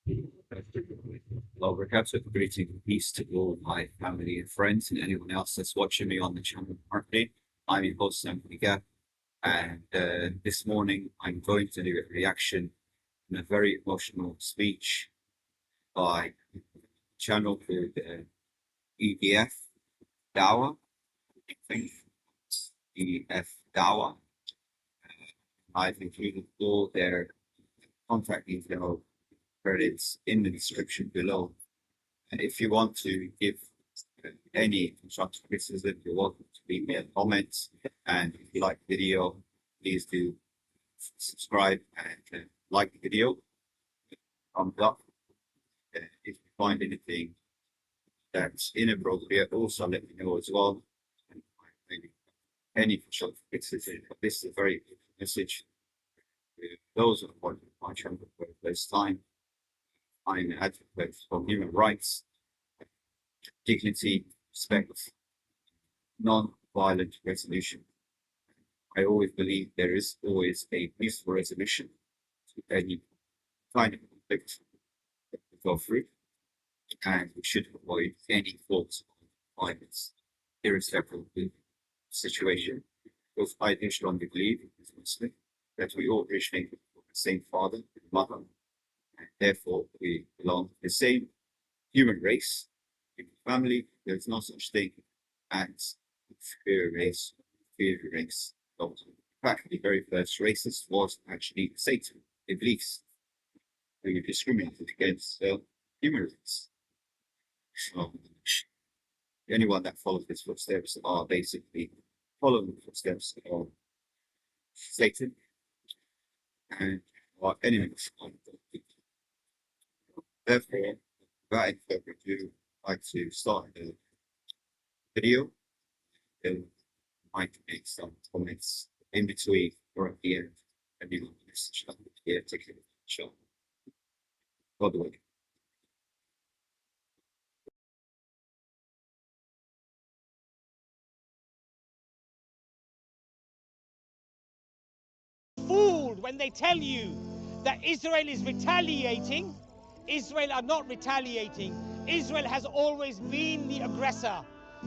Well, Rakato, greeting and peace to all my family and friends and anyone else that's watching me on the channel currently. I'm your host, Sam Higa, and this morning I'm going to do a reaction in a very emotional speech by a channel called EFDawah, I think, EFDawah. I've included all their contact details credits in the description below. And if you want to give any constructive criticism, you're welcome to leave me a comment. And if you like the video, please do subscribe and like the video. Thumbs up. If you find anything that's inappropriate, also let me know as well. And maybe any constructive criticism. This is a very good message to those who are watching my channel for the first time. I'm an advocate for human rights, dignity, respect, non-violent resolution. I always believe there is always a peaceful resolution to any kind of conflict that we go through, and we should avoid any forms of violence, irrespective of the situation. Because I do strongly believe, as a Muslim, that we all originate from the same father and mother, and therefore we belong to the same human race. In the family, there's no such thing as superior race, inferior race. In fact, the very first racist was actually Satan, Iblis, who discriminated against the human race. So anyone that follows his footsteps are basically following the footsteps of Satan and our enemies. Therefore, without any further ado, I'd like to start the video. Then I might make some comments in between or at the end, and you will message that here, take it show. By the way. Fooled when they tell you that Israel is retaliating. Israel are not retaliating. Israel has always been the aggressor.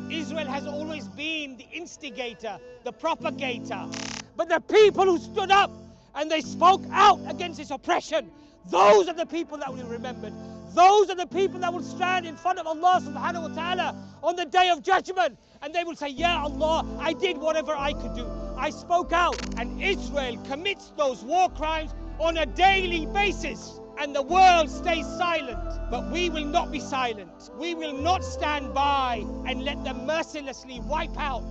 Israel has always been the instigator, the propagator. But the people who stood up and they spoke out against this oppression, those are the people that will be remembered. Those are the people that will stand in front of Allah subhanahu wa ta'ala on the day of judgment, and they will say, Ya Allah, I did whatever I could do. I spoke out. And Israel commits those war crimes on a daily basis, and the world stays silent. But we will not be silent. We will not stand by and let them mercilessly wipe out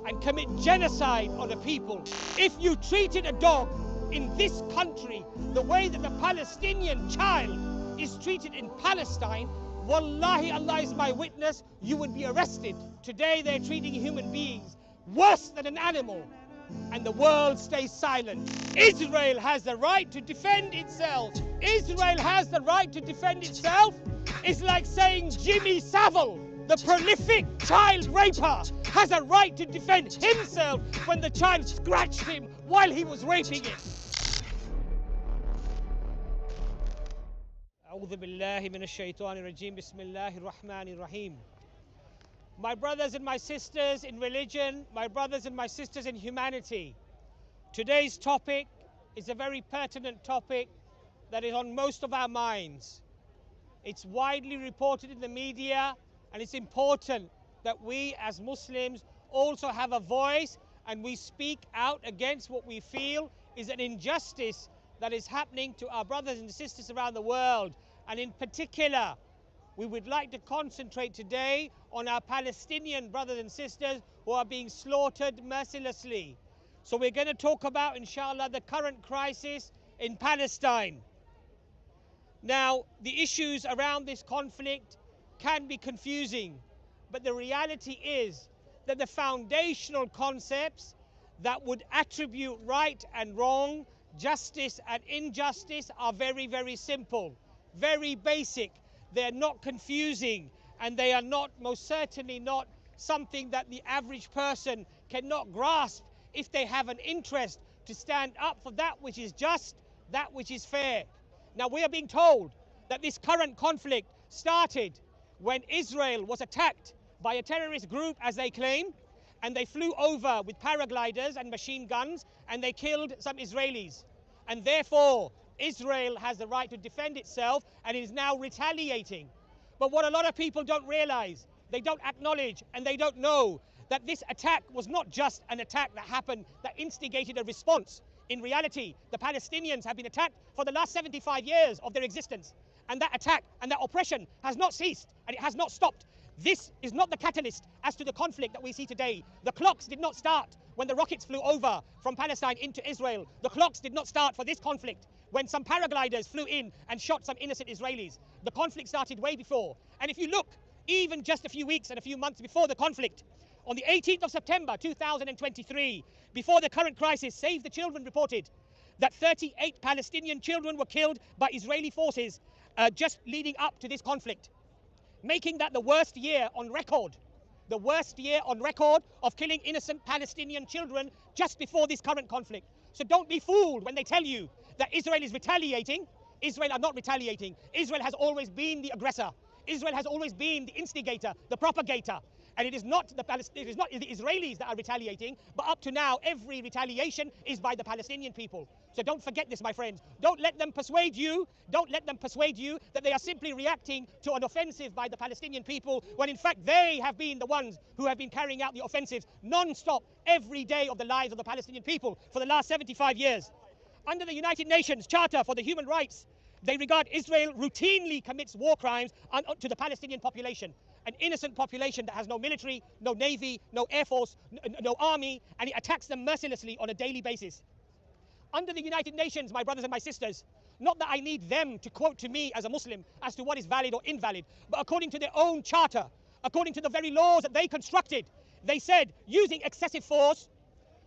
and commit genocide on a people. If you treated a dog in this country the way that the Palestinian child is treated in Palestine, wallahi, Allah is my witness, you would be arrested. Today they're treating human beings worse than an animal, and the world stays silent. Israel has the right to defend itself. Israel has the right to defend itself. It's like saying Jimmy Savile, the prolific child raper, has a right to defend himself when the child scratched him while he was raping it. أعوذ بالله من الشيطان الرجيم بسم الله الرحمن الرحيم. My brothers and my sisters in religion, my brothers and my sisters in humanity, today's topic is a very pertinent topic that is on most of our minds. It's widely reported in the media, and it's important that we as Muslims also have a voice and we speak out against what we feel is an injustice that is happening to our brothers and sisters around the world. And in particular, we would like to concentrate today on our Palestinian brothers and sisters who are being slaughtered mercilessly. So we're going to talk about, inshallah, the current crisis in Palestine. Now, the issues around this conflict can be confusing, but the reality is that the foundational concepts that would attribute right and wrong, justice and injustice are very, very simple, very basic. They're not confusing, and they are not, most certainly not, something that the average person cannot grasp if they have an interest to stand up for that which is just, that which is fair. Now, we are being told that this current conflict started when Israel was attacked by a terrorist group, as they claim, and they flew over with paragliders and machine guns and they killed some Israelis. And therefore, Israel has the right to defend itself and is now retaliating. But what a lot of people don't realize, they don't acknowledge, and they don't know that this attack was not just an attack that happened, that instigated a response. In reality, the Palestinians have been attacked for the last 75 years of their existence. And that attack and that oppression has not ceased and it has not stopped. This is not the catalyst as to the conflict that we see today. The clocks did not start when the rockets flew over from Palestine into Israel. The clocks did not start for this conflict when some paragliders flew in and shot some innocent Israelis. The conflict started way before. And if you look, even just a few weeks and a few months before the conflict, on the 18th of September 2023, before the current crisis, Save the Children reported that 38 Palestinian children were killed by Israeli forces just leading up to this conflict, making that the worst year on record of killing innocent Palestinian children just before this current conflict. So don't be fooled when they tell you that Israel is retaliating. Israel are not retaliating. Israel has always been the aggressor. Israel has always been the instigator, the propagator. And it is not the Israelis that are retaliating, but up to now, every retaliation is by the Palestinian people. So don't forget this, my friends. Don't let them persuade you that they are simply reacting to an offensive by the Palestinian people, when in fact they have been the ones who have been carrying out the offensives non-stop every day of the lives of the Palestinian people for the last 75 years. Under the United Nations Charter for the Human Rights, they regard Israel routinely commits war crimes to the Palestinian population, an innocent population that has no military, no navy, no air force, no army, and it attacks them mercilessly on a daily basis. Under the United Nations, my brothers and my sisters, not that I need them to quote to me as a Muslim as to what is valid or invalid, but according to their own charter, according to the very laws that they constructed, they said using excessive force,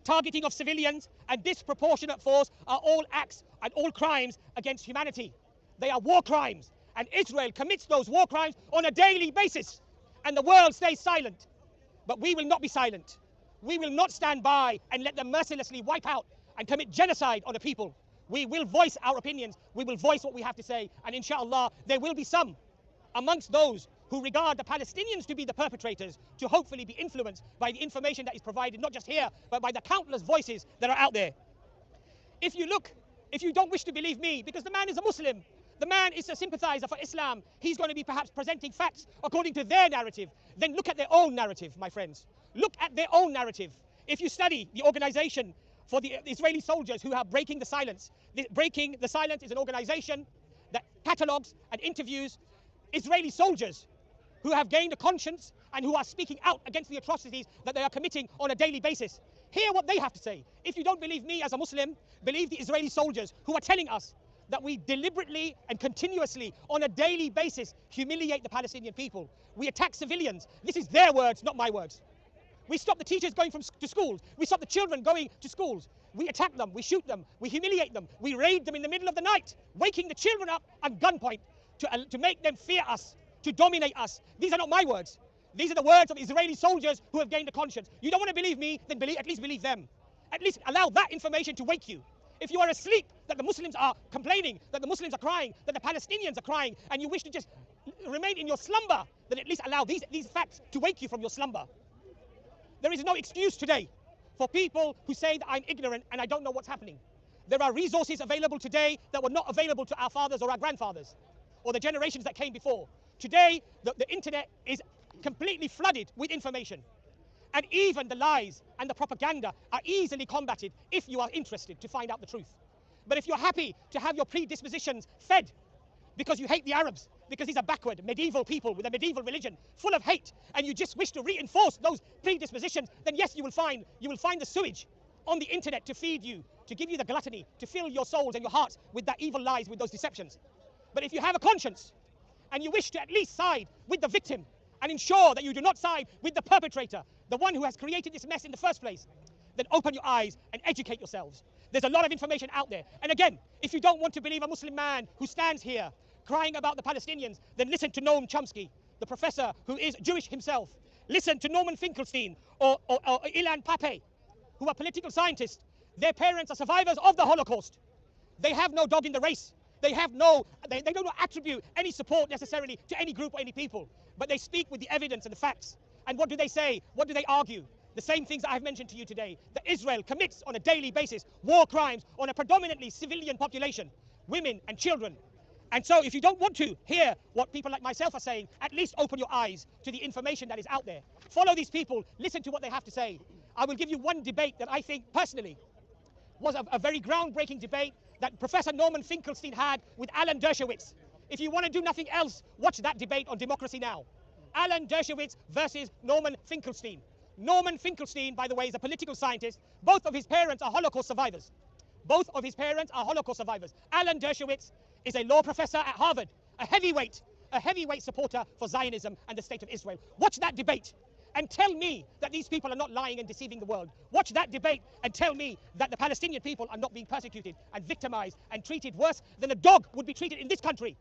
targeting of civilians, and disproportionate force are all acts and all crimes against humanity. They are war crimes, and Israel commits those war crimes on a daily basis, and the world stays silent. But we will not be silent. We will not stand by and let them mercilessly wipe out and commit genocide on a people. We will voice our opinions. We will voice what we have to say, and inshallah, there will be some amongst those who regard the Palestinians to be the perpetrators to hopefully be influenced by the information that is provided, not just here, but by the countless voices that are out there. If you don't wish to believe me, because the man is a Muslim, the man is a sympathizer for Islam, he's going to be perhaps presenting facts according to their narrative, then look at their own narrative, my friends. Look at their own narrative. If you study the organization for the Israeli soldiers who are breaking the silence, Breaking the Silence is an organization that catalogues and interviews Israeli soldiers who have gained a conscience and who are speaking out against the atrocities that they are committing on a daily basis. Hear what they have to say. If you don't believe me as a Muslim, believe the Israeli soldiers who are telling us that we deliberately and continuously on a daily basis humiliate the Palestinian people. We attack civilians. This is their words, not my words. We stop the teachers going to schools. We stop the children going to schools. We attack them, we shoot them, we humiliate them, we raid them in the middle of the night, waking the children up at gunpoint to make them fear us, to dominate us. These are not my words. These are the words of Israeli soldiers who have gained a conscience. You don't want to believe me, then at least believe them. At least allow that information to wake you. If you are asleep, that the Muslims are complaining, that the Muslims are crying, that the Palestinians are crying, and you wish to just remain in your slumber, then at least allow these facts to wake you from your slumber. There is no excuse today for people who say that I'm ignorant and I don't know what's happening. There are resources available today that were not available to our fathers or our grandfathers or the generations that came before. Today, the internet is completely flooded with information. And even the lies and the propaganda are easily combated if you are interested to find out the truth. But if you're happy to have your predispositions fed because you hate the Arabs, because these are backward, medieval people with a medieval religion full of hate, and you just wish to reinforce those predispositions, then yes, you will find the sewage on the internet to feed you, to give you the gluttony, to fill your souls and your hearts with that evil lies, with those deceptions. But if you have a conscience and you wish to at least side with the victim and ensure that you do not side with the perpetrator, the one who has created this mess in the first place, then open your eyes and educate yourselves. There's a lot of information out there. And again, if you don't want to believe a Muslim man who stands here crying about the Palestinians, then listen to Noam Chomsky, the professor who is Jewish himself. Listen to Norman Finkelstein or Ilan Pappé, who are political scientists. Their parents are survivors of the Holocaust. They have no dog in the race. They have no, they do not attribute any support necessarily to any group or any people, but they speak with the evidence and the facts. And what do they say? What do they argue? The same things that I've mentioned to you today, that Israel commits on a daily basis war crimes on a predominantly civilian population, women and children. And so if you don't want to hear what people like myself are saying, at least open your eyes to the information that is out there. Follow these people, listen to what they have to say. I will give you one debate that I think personally was a very groundbreaking debate that Professor Norman Finkelstein had with Alan Dershowitz. If you want to do nothing else, watch that debate on Democracy Now! Alan Dershowitz versus Norman Finkelstein. Norman Finkelstein, by the way, is a political scientist. Both of his parents are Holocaust survivors. Both of his parents are Holocaust survivors. Alan Dershowitz is a law professor at Harvard, a heavyweight supporter for Zionism and the state of Israel. Watch that debate and tell me that these people are not lying and deceiving the world. Watch that debate and tell me that the Palestinian people are not being persecuted and victimized and treated worse than a dog would be treated in this country.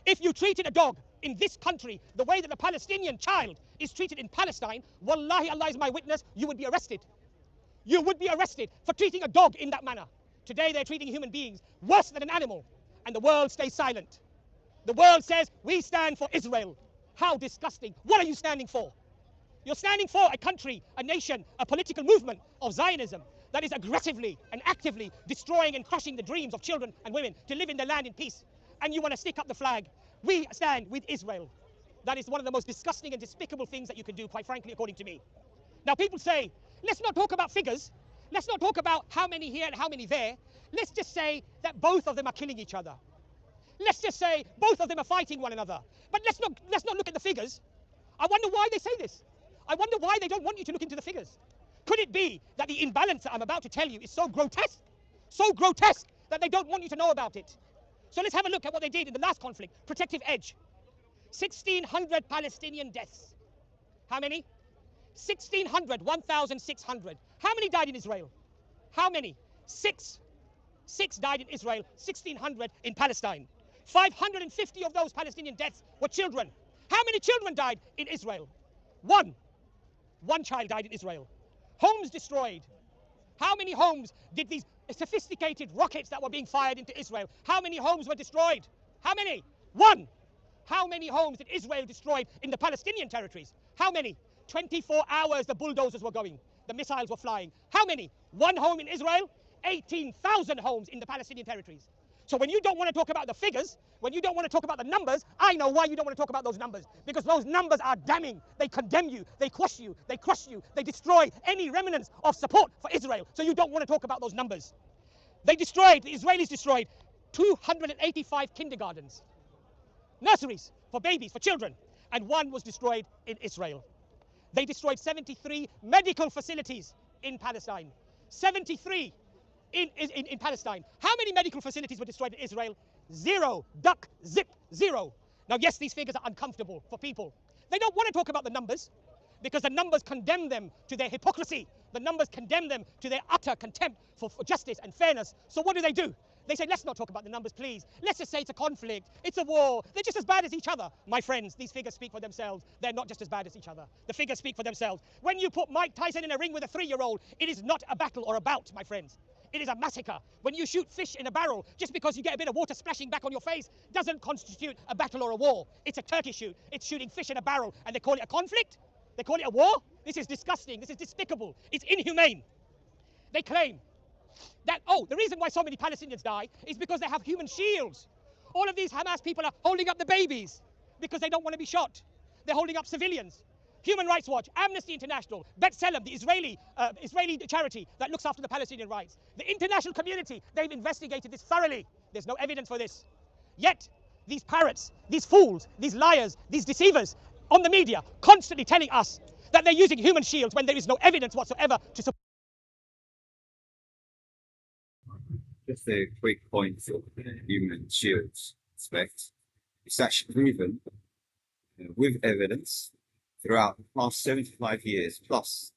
If you treated a dog in this country the way that the Palestinian child is treated in Palestine, wallahi, Allah is my witness, you would be arrested. You would be arrested for treating a dog in that manner. Today they're treating human beings worse than an animal, and the world stays silent. The world says, we stand for Israel. How disgusting. What are you standing for? You're standing for a country, a nation, a political movement of Zionism that is aggressively and actively destroying and crushing the dreams of children and women to live in their land in peace. And you want to stick up the flag. We stand with Israel. That is one of the most disgusting and despicable things that you can do, quite frankly, according to me. Now people say, let's not talk about figures. Let's not talk about how many here and how many there. Let's just say that both of them are killing each other. Let's just say both of them are fighting one another. But let's not look at the figures. I wonder why they say this. I wonder why they don't want you to look into the figures. Could it be that the imbalance that I'm about to tell you is so grotesque that they don't want you to know about it? So let's have a look at what they did in the last conflict, Protective Edge. 1,600 Palestinian deaths. How many? 1,600, 1,600. How many died in Israel? How many? Six. 6 died in Israel, 1,600 in Palestine. 550 of those Palestinian deaths were children. How many children died in Israel? One. One child died in Israel. Homes destroyed. How many homes did these sophisticated rockets that were being fired into Israel, how many homes were destroyed? How many? One. How many homes did Israel destroy in the Palestinian territories? How many? 24 hours the bulldozers were going. The missiles were flying. How many? One home in Israel, 18,000 homes in the Palestinian territories. So when you don't want to talk about the figures, when you don't want to talk about the numbers, I know why you don't want to talk about those numbers. Because those numbers are damning. They condemn you, they quash you, they crush you, they destroy any remnants of support for Israel. So you don't want to talk about those numbers. The Israelis destroyed 285 kindergartens, nurseries for babies, for children, and one was destroyed in Israel. They destroyed 73 medical facilities in Palestine. 73 in Palestine. How many medical facilities were destroyed in Israel? 0. Duck, zip, 0. Now, yes, these figures are uncomfortable for people. They don't want to talk about the numbers because the numbers condemn them to their hypocrisy. The numbers condemn them to their utter contempt for justice and fairness. So what do? They say, let's not talk about the numbers, please. Let's just say it's a conflict, it's a war. They're just as bad as each other. My friends, these figures speak for themselves. They're not just as bad as each other. The figures speak for themselves. When you put Mike Tyson in a ring with a 3-year-old, it is not a battle or a bout, my friends. It is a massacre. When you shoot fish in a barrel, just because you get a bit of water splashing back on your face, doesn't constitute a battle or a war. It's a turkey shoot. It's shooting fish in a barrel, and they call it a conflict? They call it a war? This is disgusting. This is despicable. It's inhumane. They claim that, the reason why so many Palestinians die is because they have human shields. All of these Hamas people are holding up the babies because they don't want to be shot. They're holding up civilians. Human Rights Watch, Amnesty International, B'Tselem, the Israeli charity that looks after the Palestinian rights. The international community, they've investigated this thoroughly. There's no evidence for this. Yet, these parrots, these fools, these liars, these deceivers on the media constantly telling us that they're using human shields when there is no evidence whatsoever to support. Just a quick point of human shields aspect. It's actually proven with evidence throughout the past 75 years plus.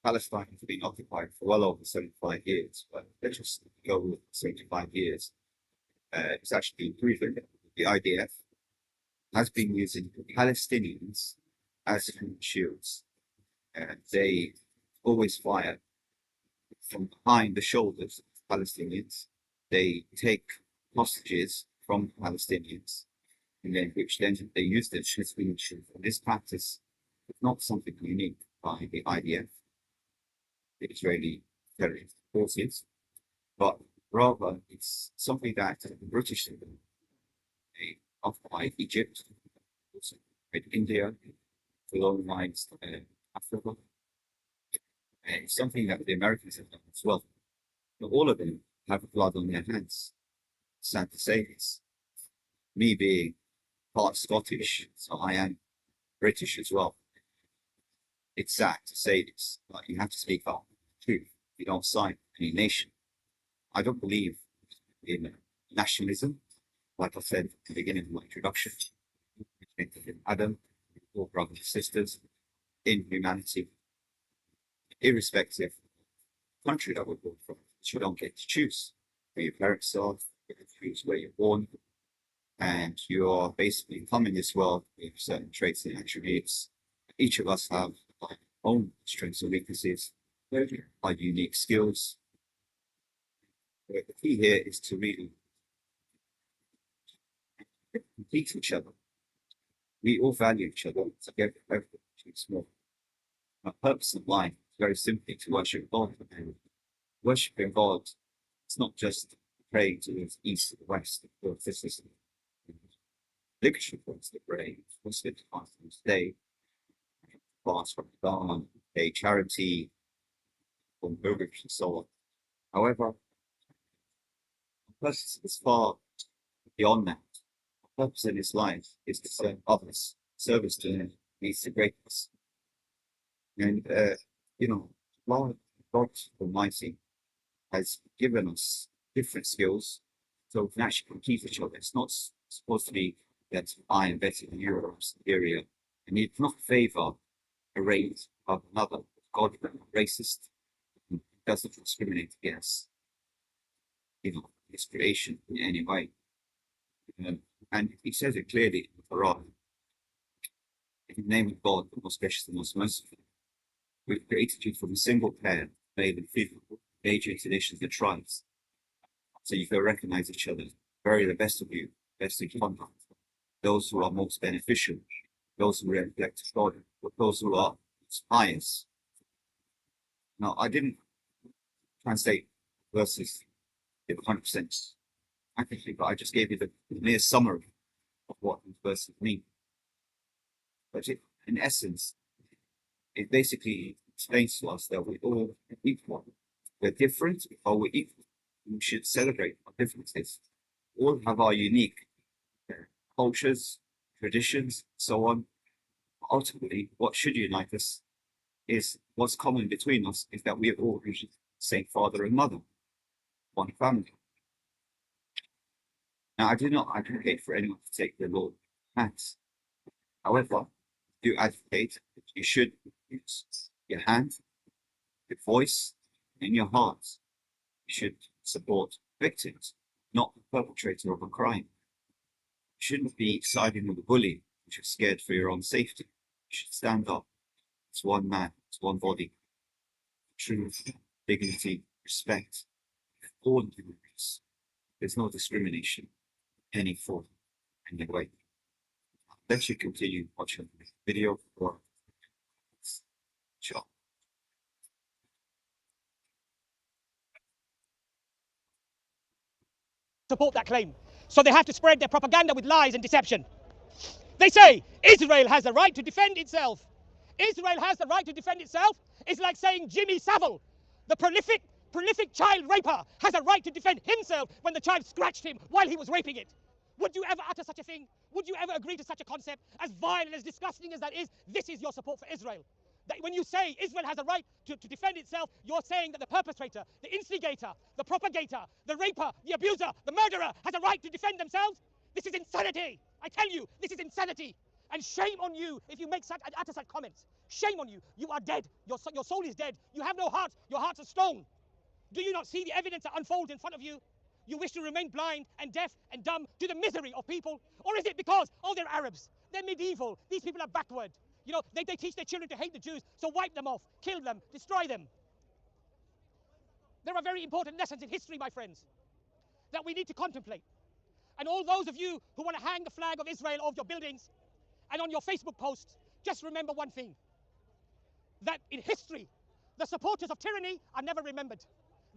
Palestine has been occupied for well over 75 years, but let's just go with 75 years. It's actually been proven that the IDF has been using Palestinians as human shields. They always fire from behind the shoulders of Palestinians. They take hostages from Palestinians, and then they use this as munition. This practice is not something unique by the IDF, the Israeli terrorist forces, but rather it's something that the British did. They occupied Egypt, also occupied India, colonized Africa, and it's something that the Americans have done as well. But all of them have blood on their hands. Sad to say this. Me being part Scottish, so I am British as well. It's sad to say this, but you have to speak up the truth. You don't side any nation. I don't believe in nationalism, like I said at the beginning of my introduction. Adam, all brothers and sisters, in humanity, irrespective of the country that we're born from. You don't get to choose where your parents are, you get to choose where you're born, and you are basically come in this world with certain traits and attributes. Each of us have our own strengths and weaknesses, our unique skills. But the key here is to really complete each other. We all value each other together, everything too small. Our purpose in life is very simply to worship God. And worshiping God, it's not just praying to the east or the west, or this is liturgy for us to pray, Muslim fasting today, fast from Ramadan, pay charity, on pilgrimage and so on. However, the purpose is far beyond that. The purpose in his life is to serve others. Service to him leads to greatness. And, God Almighty has given us different skills so we can actually compete each other. It's not supposed to be that I am better than you or superior. And you do not favor a race of another. God is racist. He doesn't discriminate against, his creation in any way. And he says it clearly in the Quran. In the name of God, the most gracious and most merciful, we've created you from a single pair, male and female, major traditions and tribes. So you can recognize each other, bury the best of you, best in conduct, those who are most beneficial, those who reflect God, those who are pious. Now, I didn't translate verses 100% accurately, but I just gave you the mere summary of what these verses mean. But in essence, it basically explains to us that we're all equal. We're different, but we're equal. We should celebrate our differences. We all have our unique cultures, traditions, so on. Ultimately, what should unite us is what's common between us is that we are all the same father and mother, one family. Now, I do not advocate for anyone to take the law in hands. However, I do advocate that you should use your hand, your voice, and your heart. You should support victims, not the perpetrator of a crime. You shouldn't be siding with a bully if you're scared for your own safety. You should stand up. It's one man, it's one body. Truth, dignity, respect, all human beings. There's no discrimination in any form, any way. Let you continue watching the video or sure. Support that claim. So they have to spread their propaganda with lies and deception. They say Israel has the right to defend itself. Israel has the right to defend itself. It's like saying Jimmy Savile, the prolific child raper, has a right to defend himself when the child scratched him while he was raping it. Would you ever utter such a thing? Would you ever agree to such a concept? As vile and as disgusting as that is, this is your support for Israel. That when you say Israel has a right to defend itself, you're saying that the perpetrator, the instigator, the propagator, the raper, the abuser, the murderer has a right to defend themselves? This is insanity. I tell you, this is insanity. And shame on you if you make utter such comments. Shame on you. You are dead. Your soul is dead. You have no heart. Your heart's a stone. Do you not see the evidence that unfolds in front of you? You wish to remain blind and deaf and dumb to the misery of people? Or is it because, oh, they're Arabs, they're medieval, these people are backward? You know, they teach their children to hate the Jews, so wipe them off, kill them, destroy them. There are very important lessons in history, my friends, that we need to contemplate. And all those of you who want to hang the flag of Israel off your buildings and on your Facebook posts, just remember one thing, that in history, the supporters of tyranny are never remembered.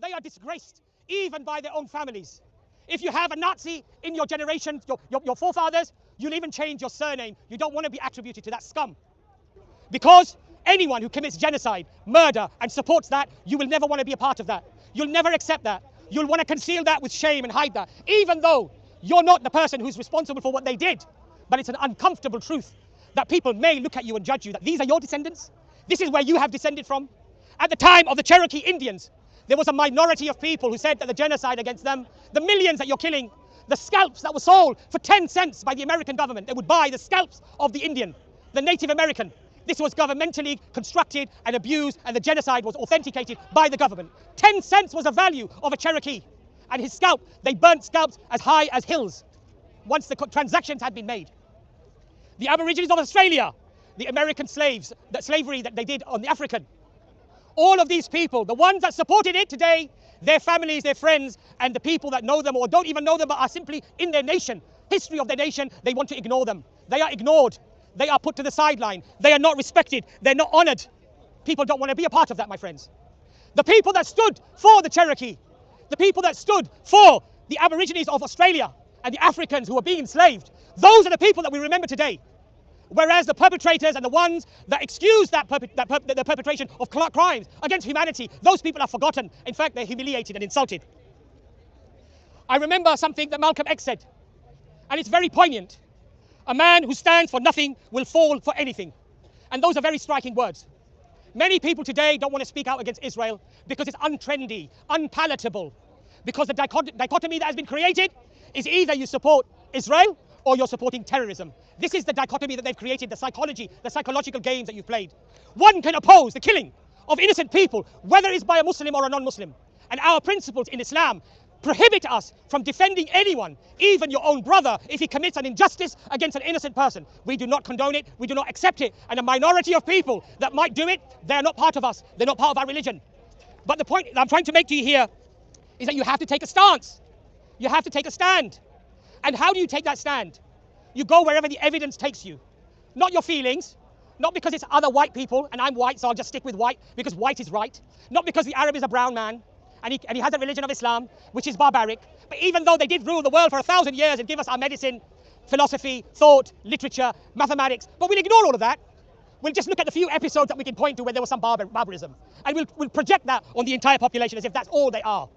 They are disgraced, even by their own families. If you have a Nazi in your generation, your forefathers, you'll even change your surname. You don't want to be attributed to that scum. Because anyone who commits genocide, murder, and supports that, you will never want to be a part of that. You'll never accept that. You'll want to conceal that with shame and hide that, even though you're not the person who's responsible for what they did. But it's an uncomfortable truth that people may look at you and judge you, that these are your descendants. This is where you have descended from. At the time of the Cherokee Indians, there was a minority of people who said that the genocide against them, the millions that you're killing, the scalps that were sold for 10 cents by the American government, they would buy the scalps of the Indian, the Native American. This was governmentally constructed and abused, and the genocide was authenticated by the government. 10 cents was the value of a Cherokee. And his scalp, they burnt scalps as high as hills once the transactions had been made. The Aborigines of Australia, the American slaves, the slavery that they did on the African. All of these people, the ones that supported it today, their families, their friends, and the people that know them or don't even know them but are simply in their nation, history of their nation, they want to ignore them. They are ignored. They are put to the sideline. They are not respected. They're not honored. People don't want to be a part of that, my friends. The people that stood for the Cherokee, the people that stood for the Aborigines of Australia and the Africans who were being enslaved, those are the people that we remember today. Whereas the perpetrators and the ones that excuse the perpetration of crimes against humanity, those people are forgotten. In fact, they're humiliated and insulted. I remember something that Malcolm X said, and it's very poignant. A man who stands for nothing will fall for anything. And those are very striking words. Many people today don't want to speak out against Israel because it's untrendy, unpalatable. Because the dichotomy that has been created is either you support Israel or you're supporting terrorism. This is the dichotomy that they've created, the psychological games that you've played. One can oppose the killing of innocent people, whether it's by a Muslim or a non-Muslim. And our principles in Islam prohibit us from defending anyone, even your own brother, if he commits an injustice against an innocent person. We do not condone it, we do not accept it. And a minority of people that might do it, they're not part of us, they're not part of our religion. But the point I'm trying to make to you here is that you have to take a stance. You have to take a stand. And how do you take that stand? You go wherever the evidence takes you. Not your feelings, not because it's other white people and I'm white so I'll just stick with white because white is right. Not because the Arab is a brown man and he has a religion of Islam which is barbaric. But even though they did rule the world for 1,000 years and give us our medicine, philosophy, thought, literature, mathematics, but we'll ignore all of that. We'll just look at the few episodes that we can point to where there was some barbarism. And we'll project that on the entire population as if that's all they are.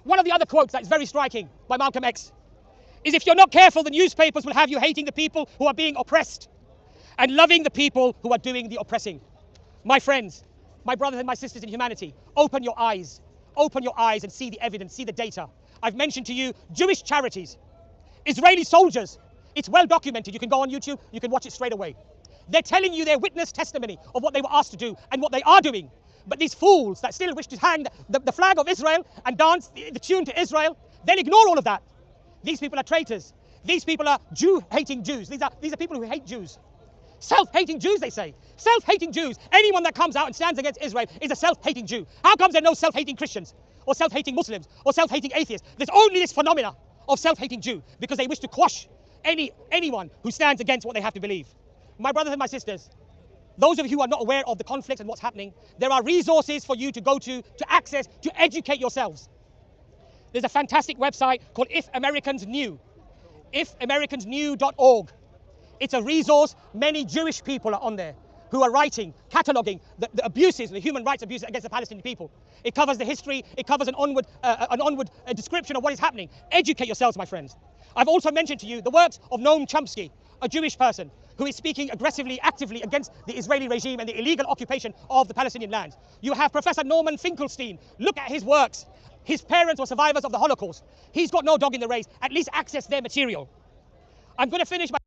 One of the other quotes that is very striking by Malcolm X is, if you're not careful, the newspapers will have you hating the people who are being oppressed and loving the people who are doing the oppressing. My friends, my brothers and my sisters in humanity, open your eyes and see the evidence, see the data. I've mentioned to you Jewish charities, Israeli soldiers. It's well documented. You can go on YouTube, you can watch it straight away. They're telling you their witness testimony of what they were asked to do and what they are doing. But these fools that still wish to hang the flag of Israel and dance the tune to Israel, they'll ignore all of that. These people are traitors. These people are Jew-hating Jews. These are people who hate Jews. Self-hating Jews, they say. Self-hating Jews. Anyone that comes out and stands against Israel is a self-hating Jew. How comes there are no self-hating Christians or self-hating Muslims or self-hating atheists? There's only this phenomena of self-hating Jew because they wish to quash anyone who stands against what they have to believe. My brothers and my sisters, those of you who are not aware of the conflict and what's happening, there are resources for you to go to access, to educate yourselves. There's a fantastic website called If Americans Knew, ifamericans.org. It's a resource. Many Jewish people are on there who are writing, cataloguing the abuses, the human rights abuses against the Palestinian people. It covers the history, it covers an onward description of what is happening. Educate yourselves, my friends. I've also mentioned to you the works of Noam Chomsky, a Jewish person who is speaking aggressively, actively against the Israeli regime and the illegal occupation of the Palestinian lands. You have Professor Norman Finkelstein. Look at his works. His parents were survivors of the Holocaust. He's got no dog in the race. At least access their material. I'm going to finish by...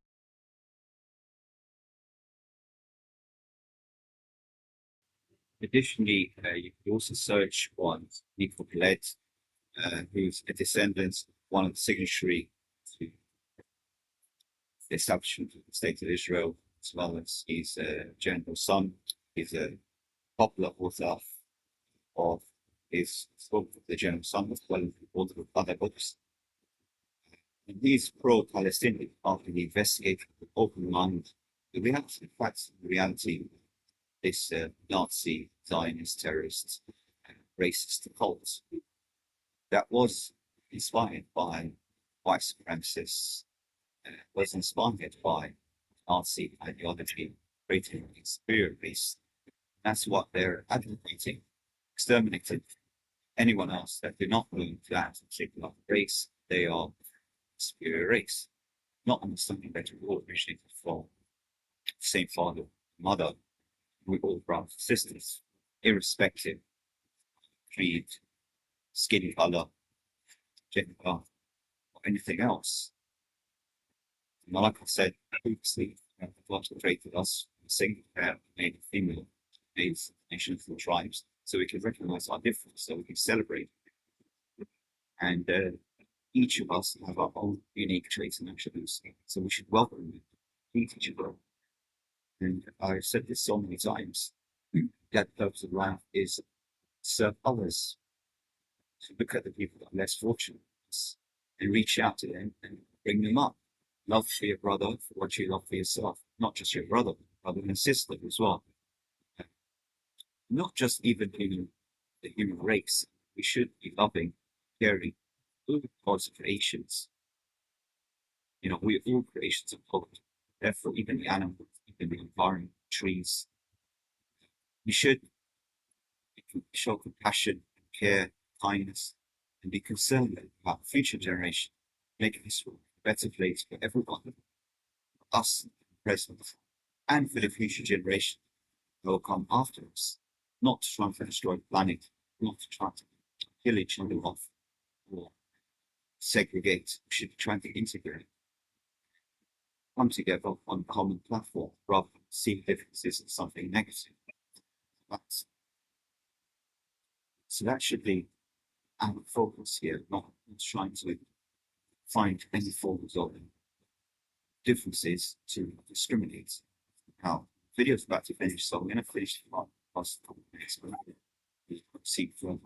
Additionally, you can also search on Nico Colette, who's a descendant of one of the signatories to the establishment of the State of Israel, as well as his general son. He's a popular author of his book, The General Son, as well as other books. And he's pro-Palestinian after he investigated with open mind the reality, in fact, the reality, this Nazi, Zionist, terrorist, racist cult that was inspired by white supremacists, was inspired by Nazi ideology, creating an superior race. That's what they're advocating, exterminating anyone else that do not belong to that particular race. They are superior race, not understanding that we all originated from the same father, mother, we're all brothers and sisters, irrespective of creed, skin color, gender, or anything else. And like I said previously, God created us single pair, male and female, males, nations, and tribes, so we can recognize our difference, so we can celebrate. And each of us have our own unique traits and attributes, so we should welcome them, meet each other. And I've said this so many times, that the purpose of life is to serve others, to look at the people that are less fortunate and reach out to them and bring them up. Love for your brother for what you love for yourself, not just your brother and sister as well. Not just even in the human race. We should be loving, caring, all God's creations. You know, we're all creations of God. Therefore, even the animals, even the environment, trees. We should show compassion, care, kindness, and be concerned about future generation, making this world a better place for everyone, for us, present, and for the future generation that will come after us. Not to try to destroy the planet, not to try to kill each other off or segregate. We should be trying to integrate, come together on a common platform rather than see differences as something negative. So that should be our focus here, not trying to find any forms of differences to discriminate. Now, the video's about to finish, so I'm going to finish the last couple of minutes. See from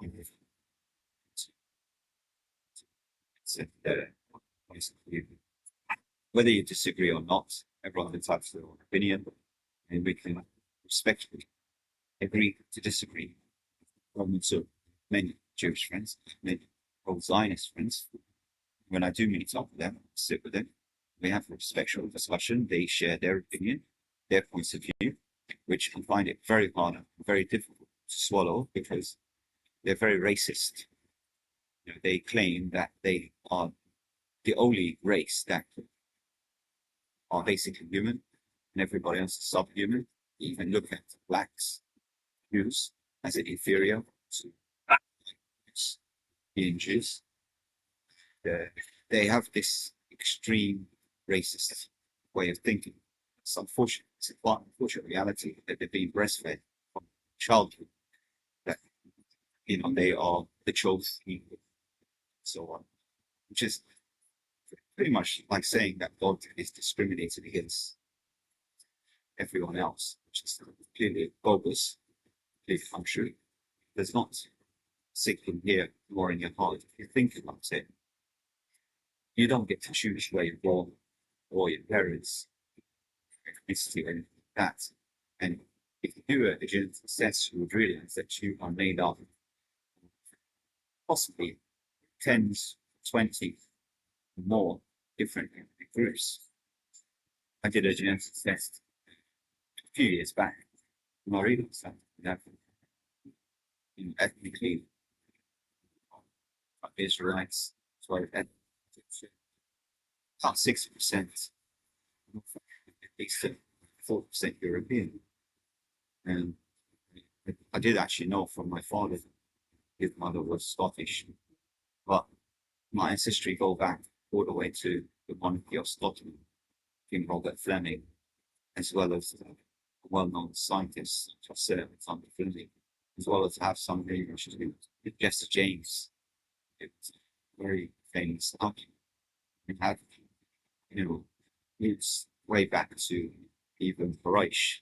whether you disagree or not, everyone has their own opinion, and we can respectfully agree to disagree. So many Jewish friends, many pro-Zionist friends. When I do meet up with them, sit with them, we have a respectful discussion. They share their opinion, their points of view, which I find it very hard and very difficult to swallow because they're very racist. You know, they claim that they are the only race that are basically human and everybody else is subhuman. They even look at blacks, Jews, as an inferior to being Jews. They have this extreme racist way of thinking. It's unfortunate. It's an unfortunate reality that they're being breastfed from childhood. That they are the chosen people, so on, which is pretty much like saying that God is discriminated against everyone else, which is clearly bogus, clearly untrue. There's not sitting here more in your heart. If you think about it, you don't get to choose where you're born or your parents, ethnicity, or anything like that. And if you do a genetic test, you would realize that you are made up of possibly 10, 20 more different groups. I did a genetic test a few years back, and I realized that ethnically, Israelites, so about 60%, at least 4% European. And I did actually know from my father, his mother was Scottish, but my ancestry go back all the way to the monarchy of Scotland, King Robert Fleming, as well as well-known scientists such as Sir Alexander Fleming, as well as have some very much to do with Jesse James. It's very famous argument. We had, it's way back to even Quraysh,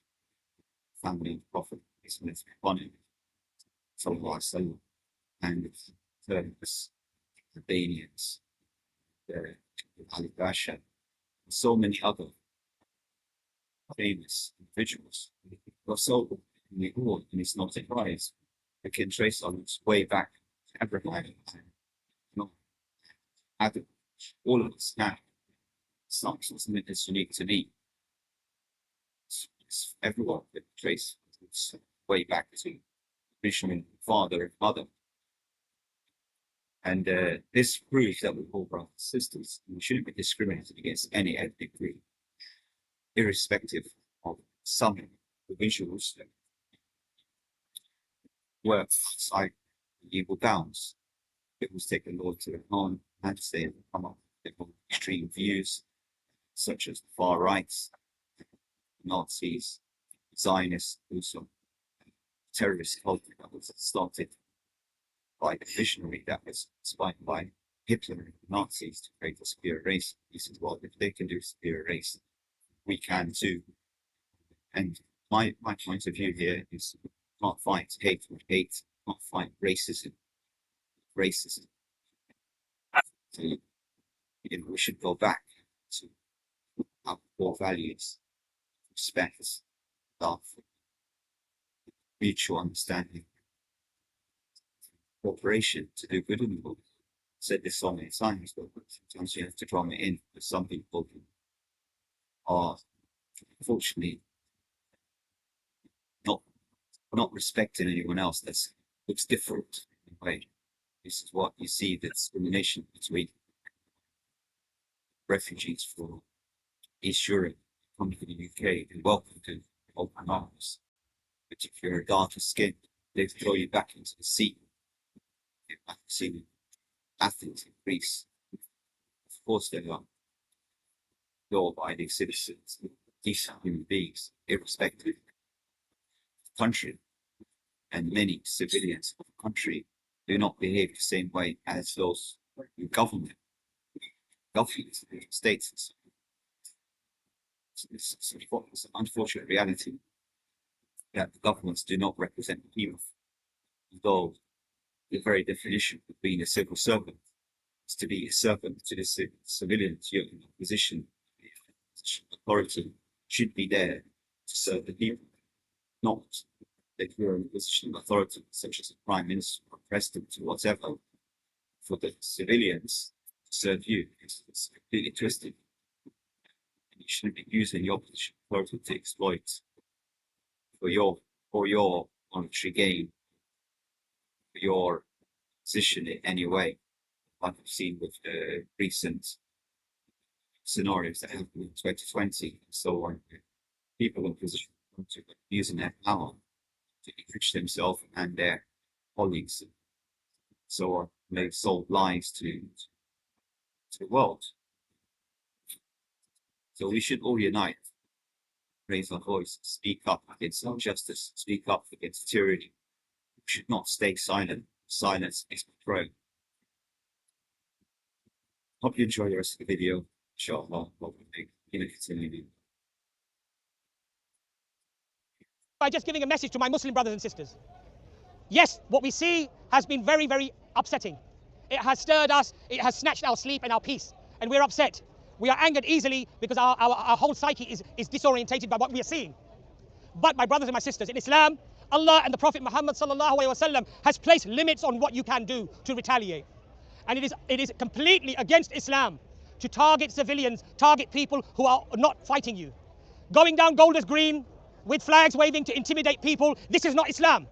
family of Prophet, Ismail Bonnet, Sallallahu Alaihi Wasallam, and Turks, Albanians, Ali Pasha, and so many other famous individuals were so in the war, and it's not a surprise. We can trace on its way back to Abraham, Adam. All of us have something that's unique to me. It's everyone can trace its way back to original father and mother. And this proves that we're all brothers and sisters. We shouldn't be discriminated against any ethnic group, irrespective of some individuals that work outside the legal bounds. People take the law to their own hands, they come up with their extreme views, such as the far rights, Nazis, Zionists, also terrorist cult that was started by a visionary that was inspired by Hitler and the Nazis to create a superior race. He said, well, if they can do a superior race, we can too. And my point of view here is not fight hate with hate, not fight racism. So, we should go back to our core values: respect, love, mutual understanding, cooperation to do good in the world. I've said this so many times, but sometimes you have to drum it in, because some people are unfortunately not respecting anyone else that looks different in a way. This is what you see, the discrimination between refugees from East Europe come to the UK and welcome to open arms. But if you're darker skinned, they throw you back into the sea. I've seen Athens in Greece. Of course, they are law-abiding citizens, decent human beings, irrespective of the country. And many civilians of the country do not behave the same way as those in government, states. It's an unfortunate reality that the governments do not represent the people, though the very definition of being a civil servant is to be a servant to the civilians. You're in a position, authority should be there to serve the people, not that you're in a position of authority, such as a prime minister or president or whatever, for the civilians to serve you. It's completely twisted. And you shouldn't be using your position of authority to exploit for your monetary gain, for your position in any way, like we've seen with the recent scenarios that happened in 2020 and so on. People in position to using their power to enrich themselves and their colleagues, so on. They've sold lies to the world. So we should all unite, raise our voice, speak up against injustice, speak up against tyranny. We should not stay silent. Silence is betrayal. Hope you enjoy the rest of the video. Inshallah, we'll continue. By just giving a message to my Muslim brothers and sisters. Yes, what we see has been very, very upsetting. It has stirred us, it has snatched our sleep and our peace, and we're upset. We are angered easily because our whole psyche is disorientated by what we are seeing. But my brothers and my sisters, in Islam, Allah and the Prophet Muhammad sallallahu alaihi wasallam has placed limits on what you can do to retaliate. And it is completely against Islam to target civilians, target people who are not fighting you. Going down Golders Green with flags waving to intimidate people, this is not Islam.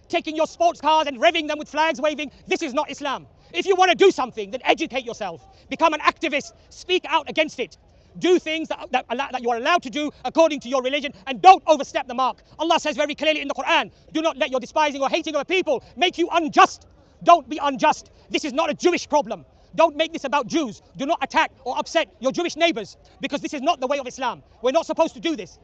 Taking your sports cars and revving them with flags waving, this is not Islam. If you want to do something, then educate yourself. Become an activist. Speak out against it. Do things that you are allowed to do according to your religion, and don't overstep the mark. Allah says very clearly in the Quran, do not let your despising or hating of a people make you unjust. Don't be unjust. This is not a Jewish problem. Don't make this about Jews. Do not attack or upset your Jewish neighbors, because this is not the way of Islam. We're not supposed to do this.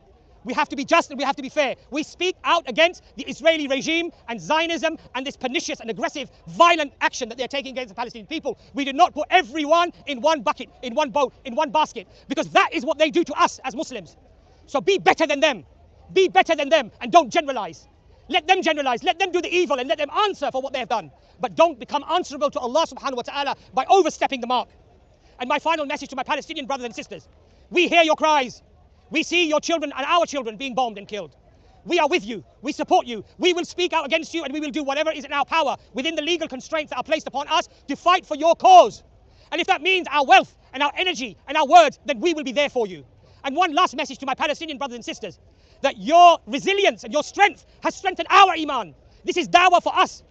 We have to be just and we have to be fair. We speak out against the Israeli regime and Zionism and this pernicious and aggressive, violent action that they're taking against the Palestinian people. We do not put everyone in one bucket, in one boat, in one basket, because that is what they do to us as Muslims. So be better than them. Be better than them, and don't generalize. Let them generalize. Let them do the evil and let them answer for what they have done. But don't become answerable to Allah subhanahu wa ta'ala by overstepping the mark. And my final message to my Palestinian brothers and sisters: we hear your cries. We see your children and our children being bombed and killed. We are with you. We support you. We will speak out against you, and we will do whatever is in our power within the legal constraints that are placed upon us to fight for your cause. And if that means our wealth and our energy and our words, then we will be there for you. And one last message to my Palestinian brothers and sisters: that your resilience and your strength has strengthened our iman. This is dawah for us.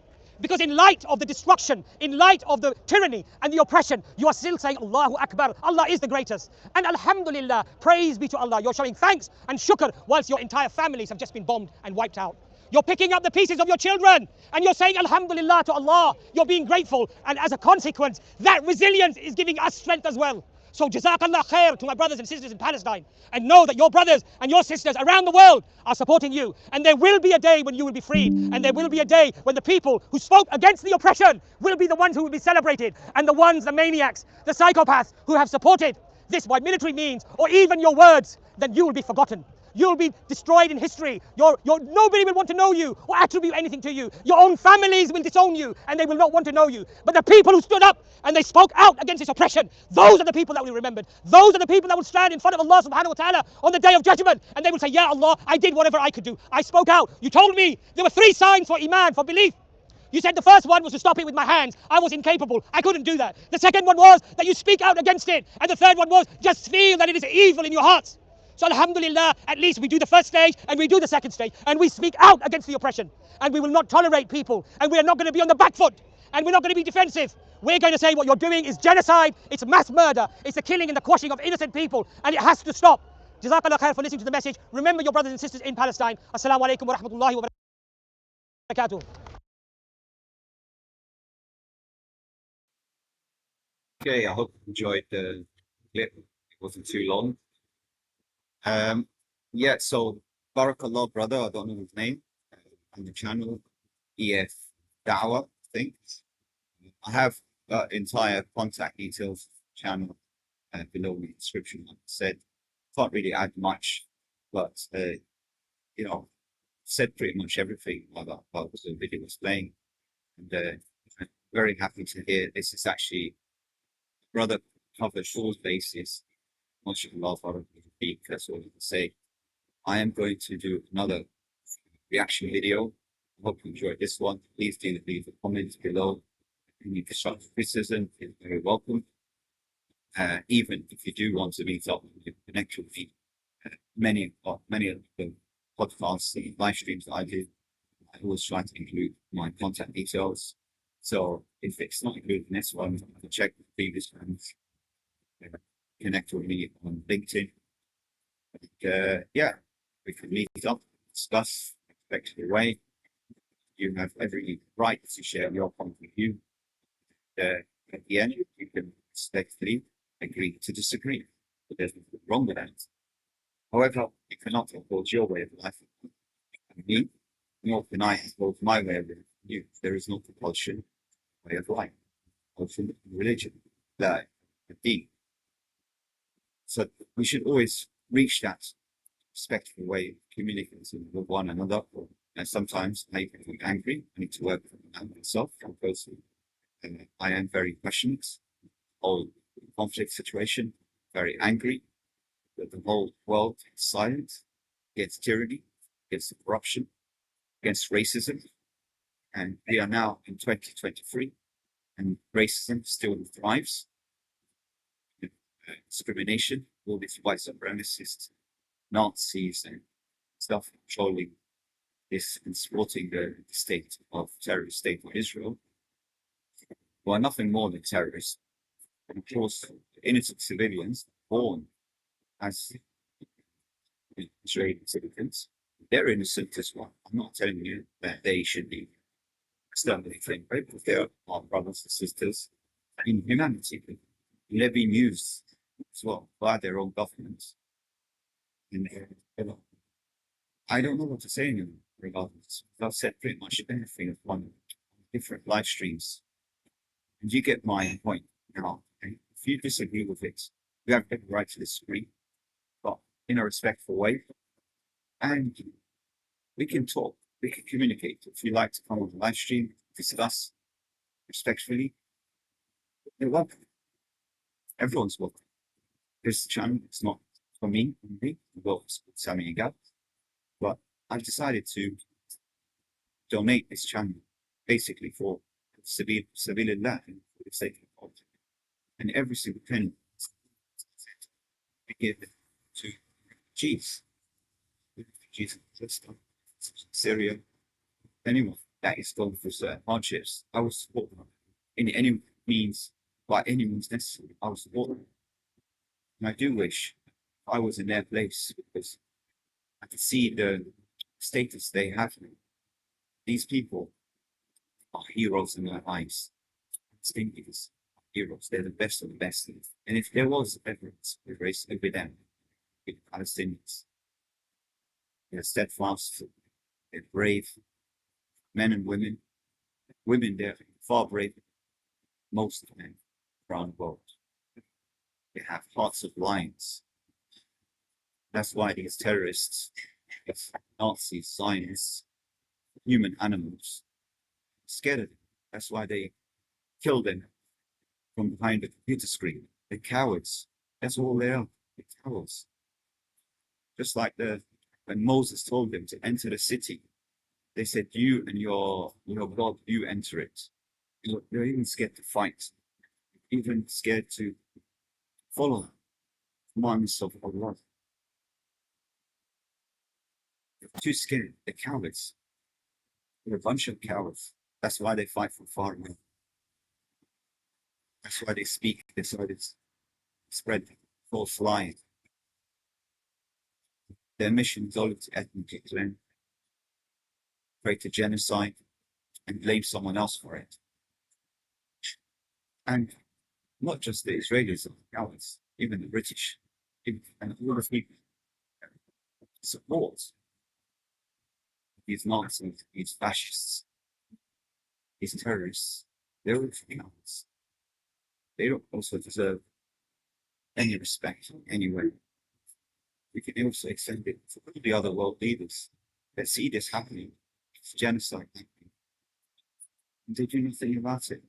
Because in light of the destruction, in light of the tyranny and the oppression, you are still saying Allahu Akbar. Allah is the greatest. And Alhamdulillah, praise be to Allah. You're showing thanks and shukr whilst your entire families have just been bombed and wiped out. You're picking up the pieces of your children and you're saying Alhamdulillah to Allah. You're being grateful, and as a consequence, that resilience is giving us strength as well. So Jazakallah khair to my brothers and sisters in Palestine, and know that your brothers and your sisters around the world are supporting you. And there will be a day when you will be freed, and there will be a day when the people who spoke against the oppression will be the ones who will be celebrated, and the ones, the maniacs, the psychopaths who have supported this by military means or even your words, then you will be forgotten. You'll be destroyed in history. Nobody will want to know you or attribute anything to you. Your own families will disown you and they will not want to know you. But the people who stood up and they spoke out against this oppression, those are the people that will be remembered. Those are the people that will stand in front of Allah subhanahu wa ta'ala on the day of judgment, and they will say, Ya Allah, I did whatever I could do. I spoke out. You told me there were 3 signs for iman, for belief. You said the first one was to stop it with my hands. I was incapable. I couldn't do that. The second one was that you speak out against it. And the third one was just feel that it is evil in your hearts. So Alhamdulillah, at least we do the first stage and we do the second stage, and we speak out against the oppression, and we will not tolerate people, and we are not going to be on the back foot, and we're not going to be defensive. We're going to say what you're doing is genocide, it's mass murder, it's the killing and the quashing of innocent people, and it has to stop. Jazakallah khair for listening to the message. Remember your brothers and sisters in Palestine. Assalamu alaikum wa rahmatullahi wa barakatuh. Okay, I hope you enjoyed the clip. It wasn't too long. Yeah, so Barakallah brother, I don't know his name, on the channel, EFDawah, I think. I have entire contact details channel below in the description. Like I said, can't really add much, but you know, said pretty much everything about what the video was playing, and I'm very happy to hear this is actually brother covered all bases. MashaAllah, that's all I can say. I am going to do another reaction video. I hope you enjoyed this one. Please do leave a comment below. Any constructive criticism is very welcome. Even if you do want to meet up and connect with me, many of the podcasts and live streams that I do, I always try to include my contact details. So if it's not included in this one, you can check the previous ones. Connect with me on LinkedIn. And, yeah, we can meet up, discuss, respectful way. You have every right to share your point of view. At the end, you can respectfully agree to disagree. But there's nothing wrong with that. However, you cannot impose your way of life on me, nor can I impose my way of life on you. There is no compulsion way of life, compulsion religion, that deed. So we should always reach that respectful way of communicating with one another. And sometimes I get angry. I need to work on myself because I am very passionate. Whole conflict situation, very angry that the whole world is silent against tyranny, against corruption, against racism. And we are now in 2023, and racism still thrives. Discrimination, all these white supremacists, Nazis and stuff controlling this and supporting the state of terrorist state of Israel, who are nothing more than terrorists. And of course, innocent civilians born as Israeli citizens, they're innocent as well. I'm not telling you that they should be exterminated, right? But they're our brothers and sisters in humanity. They're being used as well by their own governments. And I don't know what to say anymore regarding this. I've said pretty much everything on different live streams. And you get my point now. Okay? If you disagree with it, you have every right to disagree, but in a respectful way. And we can talk, we can communicate. If you like to come on the live stream, discuss respectfully, you're welcome. Everyone's welcome. This channel is not for me only, well, it's Sammy Gab, but I've decided to donate this channel basically for Sabilillah, for the sake of God. And every single penny we give to refugees in Palestine, Syria, anyone that is going through certain hardships. I will support them in any means, by any means necessary. I will support them. And I do wish I was in their place, because I can see the status they have. These people are heroes in their lives. Palestinians are heroes. They're the best of the best. And if there was evidence of race with them, with Palestinians, they're steadfast, they're brave, men and women. Women, they're far braver than most of men around the world. They have hearts of lions. That's why these terrorists, these Nazis, Zionists, human animals, are scared of them. That's why they kill them from behind the computer screen. They're cowards. That's all they are. They're cowards. Just like when Moses told them to enter the city, they said, you and your God, you enter it. They're even scared to fight, even scared to follow the commandments of Allah. They're too scared. They're cowards. They're a bunch of cowards. That's why they fight from far away. That's why they speak. That's why they spread false lies. Their mission is only to ethnically cleanse, create a genocide, and blame someone else for it. And not just the Israelis are cowards, even the British, and all the people support these Nazis, these fascists, these terrorists. They're all cowards. They don't also deserve any respect anyway. We can also extend it to all the other world leaders that see this happening, this genocide happening, and they do nothing about it.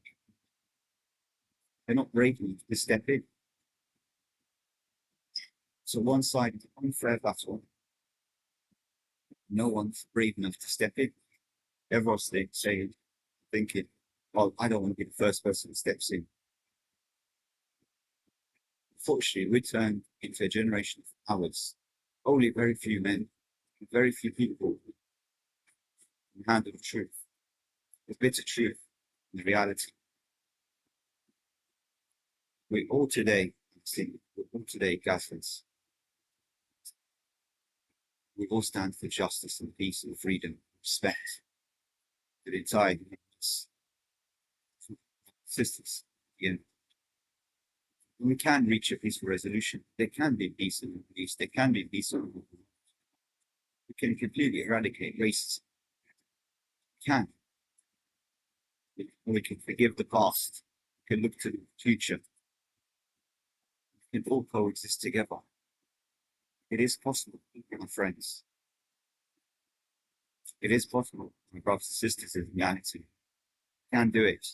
They're not brave enough to step in. So one side is an unfair battle. No one's brave enough to step in. Everyone's thinking, well, I don't want to be the first person who steps in. Unfortunately, we turn into a generation of cowards. Only very few men, very few people can handle the truth, the bitter truth, and the reality. We all today, Catholics, we all stand for justice and peace and freedom, respect for the entire sisters. Again, we can reach a peaceful resolution. There can be peace in the Middle East. There can be peace in the world. We can completely eradicate racism. We can. We can forgive the past. We can look to the future. We can all coexist together. It is possible, my friends. It is possible, my brothers and sisters in humanity. We can do it.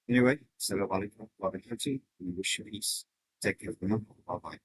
Anyway, assalamu alaikum wa rahmatullahi wa barakatuh. We wish you peace. Take care. Bye bye.